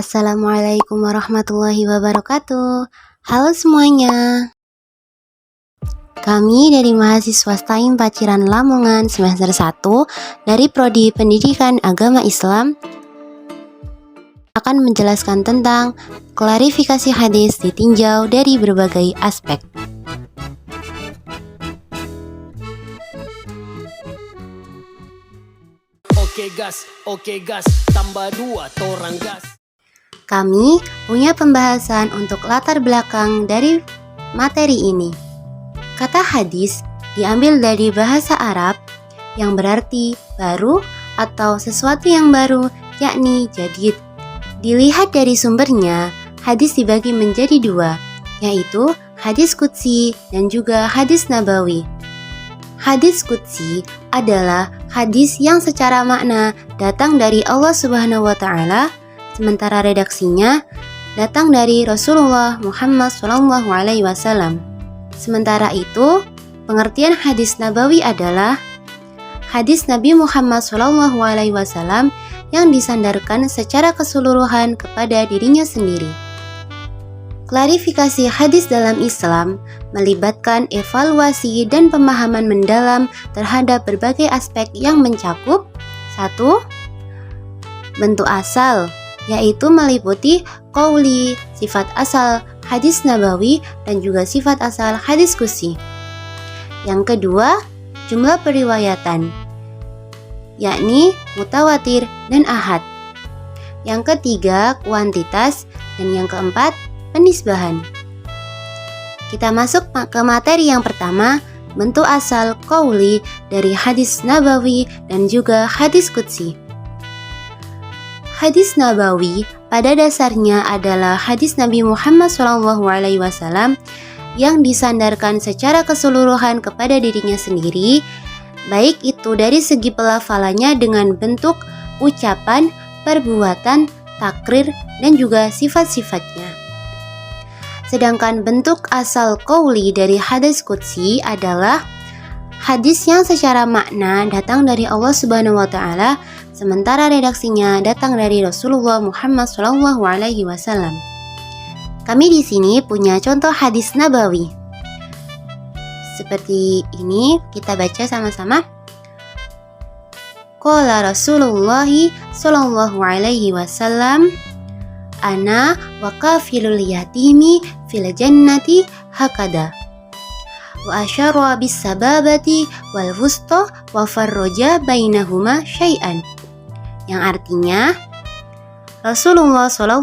Assalamualaikum warahmatullahi wabarakatuh. Halo semuanya. Kami dari mahasiswa STAIM Paciran Lamongan semester 1 dari Prodi Pendidikan Agama Islam akan menjelaskan tentang klarifikasi hadis ditinjau dari berbagai aspek. Oke gas, tambah 2 torang gas. Kami punya pembahasan untuk latar belakang dari materi ini. Kata hadis diambil dari bahasa Arab yang berarti baru atau sesuatu yang baru, yakni jadid. Dilihat dari sumbernya, hadis dibagi menjadi 2, yaitu hadis qudsi dan juga hadis nabawi. Hadis qudsi adalah hadis yang secara makna datang dari Allah Subhanahu wa Ta'ala, sementara redaksinya datang dari Rasulullah Muhammad SAW. Sementara itu, pengertian hadis nabawi adalah hadis Nabi Muhammad SAW yang disandarkan secara keseluruhan kepada dirinya sendiri. Klarifikasi hadis dalam Islam melibatkan evaluasi dan pemahaman mendalam terhadap berbagai aspek yang mencakup 1. Bentuk asal, yaitu meliputi qauli, sifat asal hadis nabawi dan juga sifat asal hadis qudsi. Yang kedua, jumlah periwayatan, yakni mutawatir dan ahad. Yang ketiga, kuantitas, dan yang keempat, penisbahan. Kita masuk ke materi yang pertama, bentuk asal qauli dari hadis nabawi dan juga hadis qudsi. Hadis nabawi pada dasarnya adalah hadis Nabi Muhammad SAW yang disandarkan secara keseluruhan kepada dirinya sendiri, baik itu dari segi pelafalannya dengan bentuk ucapan, perbuatan, takrir, dan juga sifat-sifatnya. Sedangkan bentuk asal qauli dari hadis qudsi adalah hadis yang secara makna datang dari Allah Subhanahu wa Ta'ala, sementara redaksinya datang dari Rasulullah Muhammad SAW. Kami di sini punya contoh hadis nabawi. Seperti ini, kita baca sama-sama. Qala Rasulullah SAW, ana wa kafilul yatimi fil jannati hakada. Wa asyara bis sababati wal wusta wa farraja bainahuma syai'an. Yang artinya, Rasulullah SAW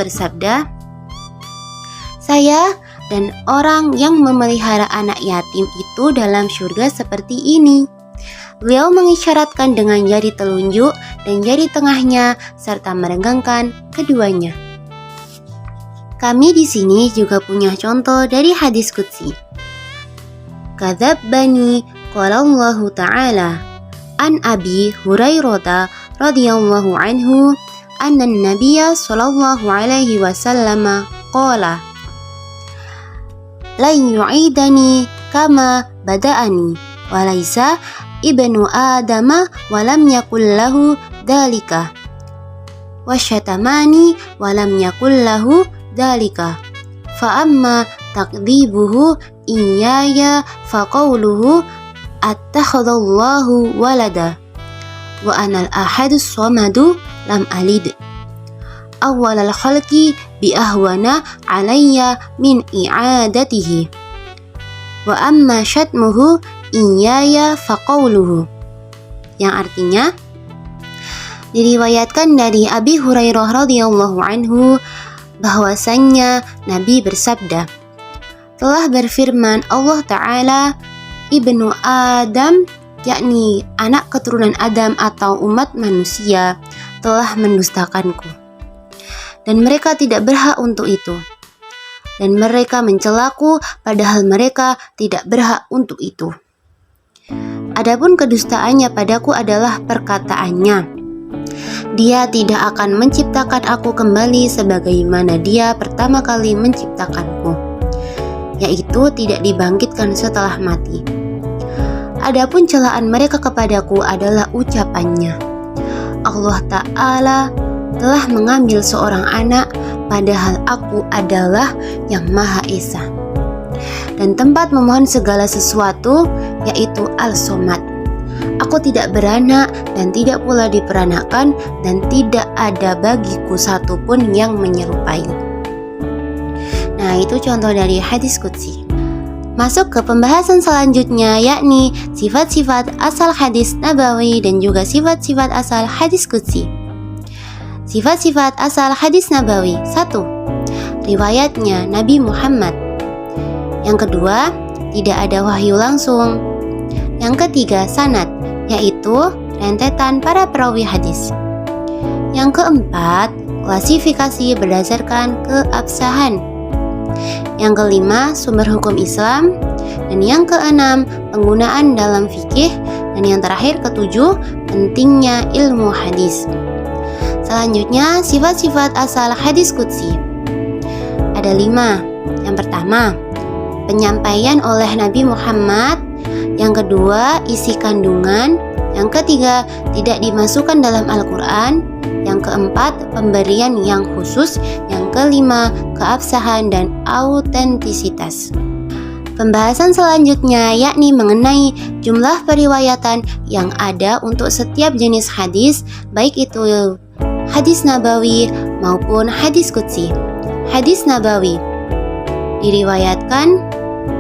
bersabda, saya dan orang yang memelihara anak yatim itu dalam surga seperti ini. Beliau mengisyaratkan dengan jari telunjuk dan jari tengahnya serta merenggangkan keduanya. Kami di sini juga punya contoh dari hadis qudsi. Kadzabbani qala Allah Ta'ala an Abi Hurairah radhiyallahu anhu anna an-nabiyya sallallahu alaihi wasallam qala la yu'idani kama bada'ani wa laisa ibnu adama walam yakul lahu dalika wasyatamani walam yakul lahu dalika fa amma takdzibuhu iyaya fa qawluhu attakhadallahu walada wa anal ahadus somadu lam alid awwalal khalqi bi ahwana alayya min i'adatihi wa amma syatmuhu iyaya faqauluhu. Yang artinya, diriwayatkan dari Abi Hurairah radhiyallahu anhu bahwasannya Nabi bersabda, telah berfirman Allah Ta'ala, ibnu Adam, yakni anak keturunan Adam atau umat manusia, telah mendustakanku, dan mereka tidak berhak untuk itu, dan mereka mencelaku padahal mereka tidak berhak untuk itu. Adapun kedustaannya padaku adalah perkataannya, dia tidak akan menciptakan aku kembali sebagaimana dia pertama kali menciptakanku, yaitu tidak dibangkitkan setelah mati. Adapun celaan mereka kepadaku adalah ucapannya, Allah Ta'ala telah mengambil seorang anak, padahal Aku adalah yang Maha Esa. Dan tempat memohon segala sesuatu, yaitu Al-Somad. Aku tidak beranak dan tidak pula diperanakan, dan tidak ada bagiku satupun yang menyerupai. Nah, itu contoh dari hadis qudsi. Masuk ke pembahasan selanjutnya, yakni sifat-sifat asal hadis nabawi dan juga sifat-sifat asal hadis qudsi. Sifat-sifat asal hadis nabawi. 1. Riwayatnya Nabi Muhammad. Yang kedua, tidak ada wahyu langsung. Yang ketiga, sanad, yaitu rentetan para perawi hadis. Yang keempat, klasifikasi berdasarkan keabsahan. Yang kelima, sumber hukum Islam. Dan yang keenam, penggunaan dalam fikih. Dan yang terakhir, ketujuh, pentingnya ilmu hadis. Selanjutnya, sifat-sifat asal hadis qudsi. Ada 5. Yang pertama, penyampaian oleh Nabi Muhammad. Yang kedua, isi kandungan. Yang ketiga, tidak dimasukkan dalam Al-Quran. Yang keempat, pemberian yang khusus. Yang kelima, keabsahan dan autentisitas. Pembahasan selanjutnya yakni mengenai jumlah periwayatan yang ada untuk setiap jenis hadis, baik itu hadis nabawi maupun hadis qudsi. Hadis nabawi diriwayatkan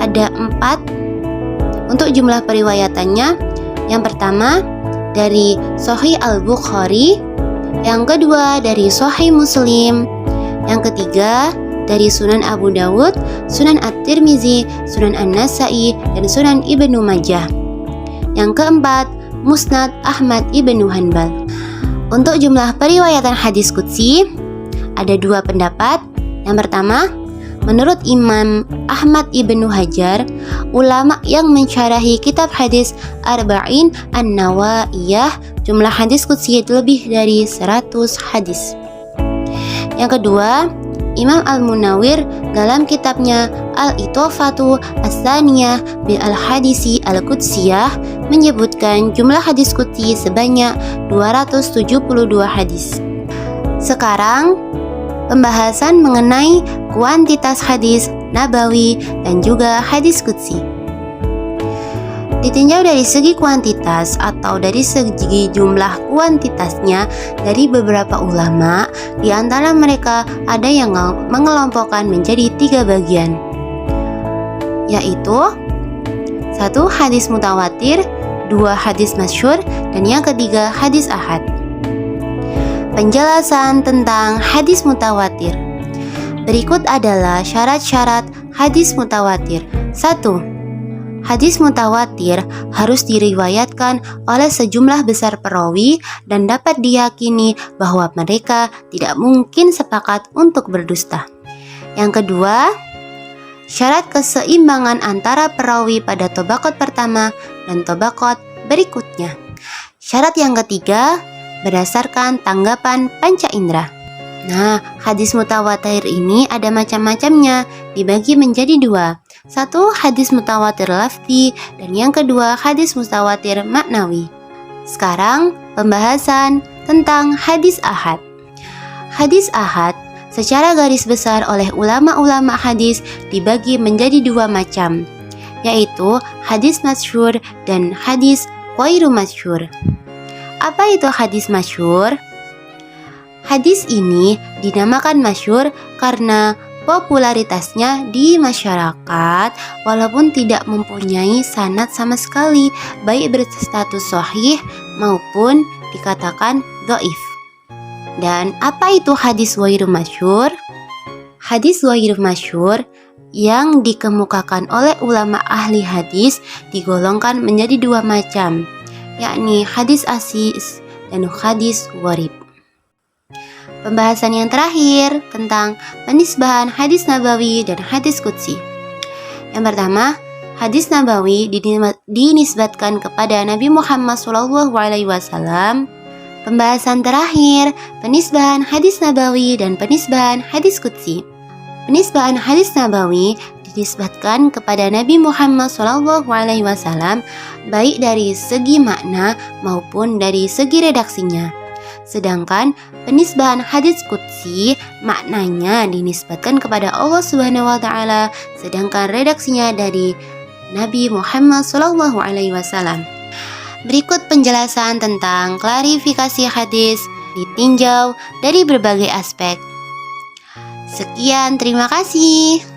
ada 4 untuk jumlah periwayatannya. Yang pertama dari Sahih Al-Bukhari, yang kedua dari Sahih Muslim, yang ketiga dari Sunan Abu Dawud, Sunan At-Tirmizi, Sunan An-Nasai, dan Sunan Ibnu Majah. Yang keempat, Musnad Ahmad Ibnu Hanbal. Untuk jumlah periwayatan hadis qudsi ada 2 pendapat. Yang pertama, menurut Imam Ahmad Ibnu Hajar, ulama yang mensyarahi kitab hadis Arba'in An-Nawawiyah, jumlah hadis qudsi lebih dari 100 hadis. Yang kedua, Imam Al-Munawwir dalam kitabnya Al-Itofatu As-Saniyah bil Al-Hadisi Al-Qudsiyah menyebutkan jumlah hadis qudsi sebanyak 272 hadis. Sekarang, pembahasan mengenai kuantitas hadis nabawi dan juga hadis qudsi. Ditinjau dari segi kuantitas atau dari segi jumlah kuantitasnya, dari beberapa ulama, di antara mereka ada yang mengelompokkan menjadi 3 bagian, yaitu 1. Hadis mutawatir, 2. Hadis masyhur, dan yang ketiga hadis ahad. Penjelasan tentang hadis mutawatir. Berikut adalah syarat-syarat hadis mutawatir. 1. Hadis mutawatir harus diriwayatkan oleh sejumlah besar perawi dan dapat diyakini bahwa mereka tidak mungkin sepakat untuk berdusta. Yang kedua, syarat keseimbangan antara perawi pada tobaqat pertama dan tobaqat berikutnya. Syarat yang ketiga, berdasarkan tanggapan panca indera. Nah, hadis mutawatir ini ada macam-macamnya, dibagi menjadi 2. 1. Hadis mutawatir lafzi, dan yang kedua hadis mutawatir maknawi. Sekarang pembahasan tentang hadis ahad. Hadis ahad secara garis besar oleh ulama-ulama hadis dibagi menjadi 2 macam, yaitu hadis masyhur dan hadis ghairu masyhur. Apa itu hadis masyhur? Hadis ini dinamakan masyhur karena popularitasnya di masyarakat walaupun tidak mempunyai sanad sama sekali, baik berstatus sahih maupun dikatakan dhaif. Dan apa itu hadis ghairu masyhur? Hadis ghairu masyhur yang dikemukakan oleh ulama ahli hadis digolongkan menjadi 2 macam, yakni hadis asis dan hadis gharib. Pembahasan yang terakhir tentang penisbahan hadis nabawi dan hadis qudsi. Yang pertama, hadis nabawi dinisbatkan kepada Nabi Muhammad SAW. Pembahasan terakhir, penisbahan hadis nabawi dan penisbahan hadis qudsi. Penisbahan hadis nabawi dinisbatkan kepada Nabi Muhammad SAW baik dari segi makna maupun dari segi redaksinya. Sedangkan penisbahan hadits qudsi maknanya dinisbatkan kepada Allah Subhanahu wa taala, sedangkan redaksinya dari Nabi Muhammad SAW. Berikut penjelasan tentang klarifikasi hadis ditinjau dari berbagai aspek. Sekian, terima kasih.